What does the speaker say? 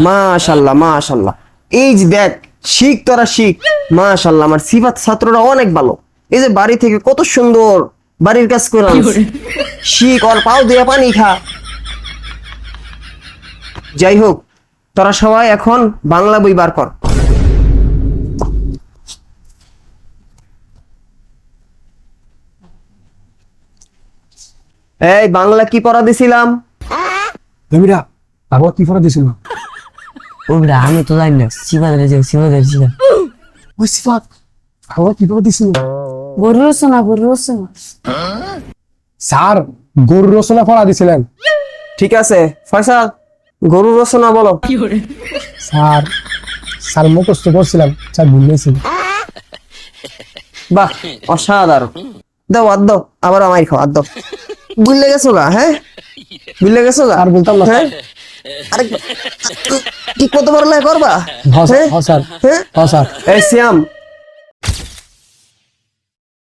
মাশাআল্লাহ মাশাআল্লাহ, এই যে দেখ, শিখ তোরা শিখ। মাশাআল্লাহ, আমার সিফাত ছাত্ররা অনেক ভালো। এই যে বাড়ি থেকে কত সুন্দর বাড়ির কাজ করে আনছে। শিখ, আর পাও দিয়ে পানি খা। যাই হোক, তোরা সবাই এখন বাংলা বই বার কর। এই বাংলা কি পড়া দিছিলাম? জমিরা বাবা কি ফটো দিছিল? ওরা আমি তো জানি না, সিবাদের ছিল। ওই সিফাত বাবা কি ফটো দিছিল? গরু রচনা। স্যার গরু রচনা পড়া দিছিলেন। ঠিক আছে ফয়সাল, গরু রচনা বলো। স্যার স্যার মুখস্থ করছিলাম, স্যার ভুলেছি। বাহ, অসাধারণ। দাও হাত দাও, আবার আমায় খাও, হাত দাও। বুঝলে গেছো গা? হ্যাঁ, বুঝলে গেছো গা? আর বলতাম না। হ্যাঁ, আরে ঠিক মতো পড়ালেখা করবা? হ্যাঁ স্যার, হ্যাঁ? হ্যাঁ স্যার। এই শ্যাম,